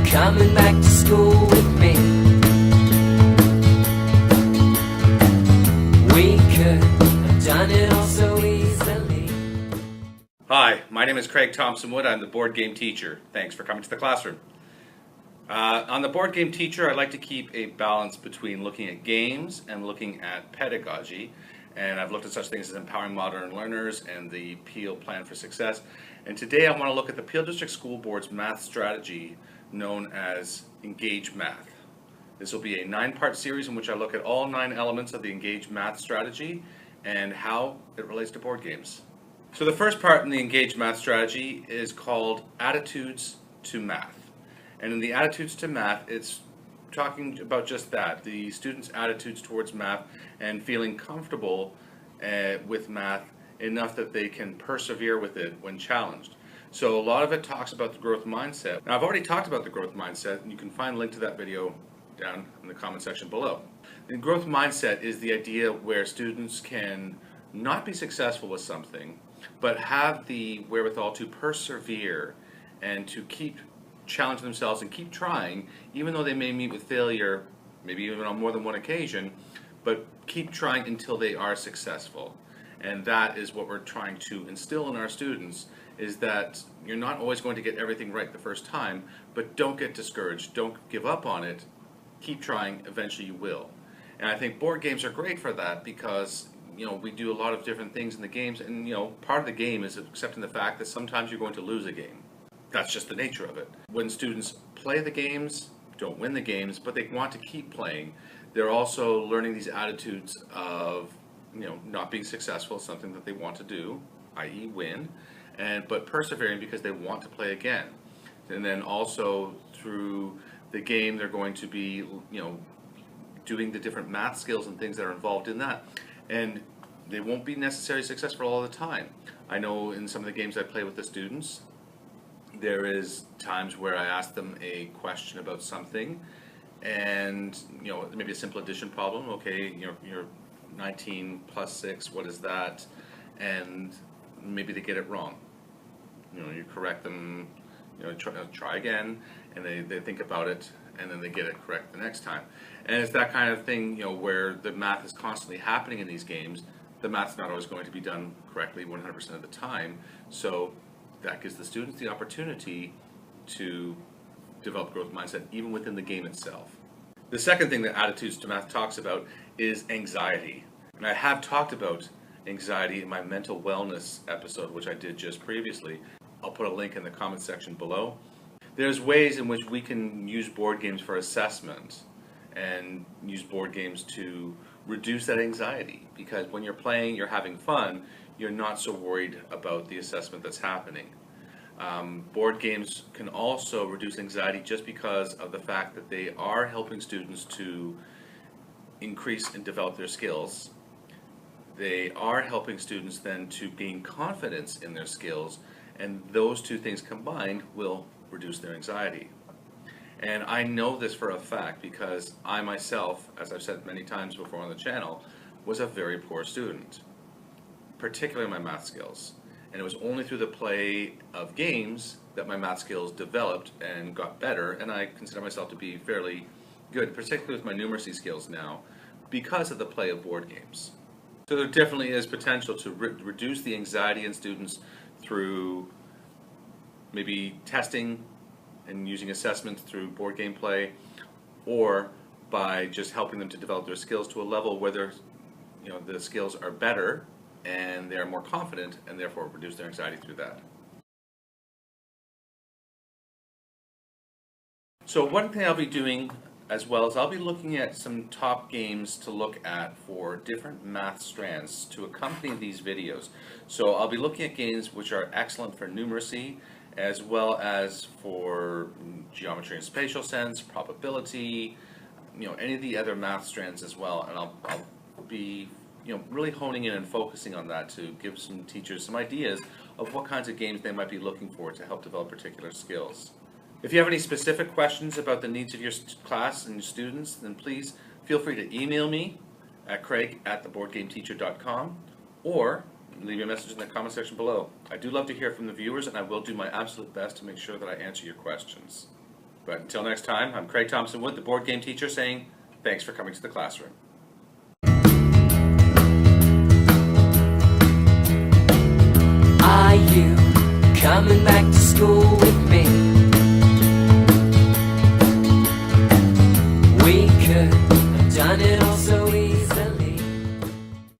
coming back to school with me. We could have done it all so easily. Hi, my name is Craig Thompson Wood. I'm the board game teacher. Thanks for coming to the classroom. On the board game teacher, I like to keep a balance between looking at games and looking at pedagogy. And I've looked at such things as empowering modern learners and the Peel Plan for Success. And today I want to look at the Peel District School Board's math strategy known as Engage Math. This will be a 9-part series in which I look at all 9 elements of the Engage Math strategy and how it relates to board games. So the first part in the Engage Math strategy is called Attitudes to Math. And in the Attitudes to Math, it's talking about just that, the students' attitudes towards math and feeling comfortable with math enough that they can persevere with it when challenged. So a lot of it talks about the growth mindset. Now I've already talked about the growth mindset, and you can find a link to that video down in the comment section below. The growth mindset is the idea where students can not be successful with something, but have the wherewithal to persevere and to keep challenging themselves and keep trying, even though they may meet with failure, maybe even on more than one occasion, but keep trying until they are successful. And that is what we're trying to instill in our students, is that you're not always going to get everything right the first time, but don't get discouraged, don't give up on it, keep trying, eventually you will. And I think board games are great for that because we do a lot of different things in the games, and part of the game is accepting the fact that sometimes you're going to lose a game. That's just the nature of it. When students play the games, don't win the games, but they want to keep playing, they're also learning these attitudes of not being successful is something that they want to do, i.e. win, but persevering because they want to play again. And then also through the game they're going to be doing the different math skills and things that are involved in that. And they won't be necessarily successful all the time. I know in some of the games I play with the students, there is times where I ask them a question about something, and maybe a simple addition problem. Okay, you're 19 plus 6. What is that? And maybe they get it wrong. You correct them. Try again, and they think about it, and then they get it correct the next time. And it's that kind of thing, where the math is constantly happening in these games. The math's not always going to be done correctly 100% of the time. So that gives the students the opportunity to develop growth mindset even within the game itself. The second thing that Attitudes to Math talks about is anxiety. And I have talked about anxiety in my mental wellness episode, which I did just previously. I'll put a link in the comment section below. There's ways in which we can use board games for assessment and use board games to reduce that anxiety, because when you're playing, you're having fun, you're not so worried about the assessment that's happening. Board games can also reduce anxiety just because of the fact that they are helping students to increase and develop their skills. They are helping students then to gain confidence in their skills, and those two things combined will reduce their anxiety. And I know this for a fact because I myself, as I've said many times before on the channel, was a very poor student, particularly my math skills. And it was only through the play of games that my math skills developed and got better, and I consider myself to be fairly good, particularly with my numeracy skills now, because of the play of board games. So there definitely is potential to reduce the anxiety in students through maybe testing and using assessments through board game play, or by just helping them to develop their skills to a level where the skills are better and they're more confident, and therefore reduce their anxiety through that. So one thing I'll be doing as well is I'll be looking at some top games to look at for different math strands to accompany these videos. So I'll be looking at games which are excellent for numeracy, as well as for geometry and spatial sense, probability, any of the other math strands as well. And I'll be really honing in and focusing on that to give some teachers some ideas of what kinds of games they might be looking for to help develop particular skills. If you have any specific questions about the needs of your class and your students, then please feel free to email me at craig@theboardgameteacher.com, or leave me a message in the comment section below. I do love to hear from the viewers, and I will do my absolute best to make sure that I answer your questions. But until next time, I'm Craig Thompson Wood, the board game teacher, saying thanks for coming to the classroom. Are you coming back to school?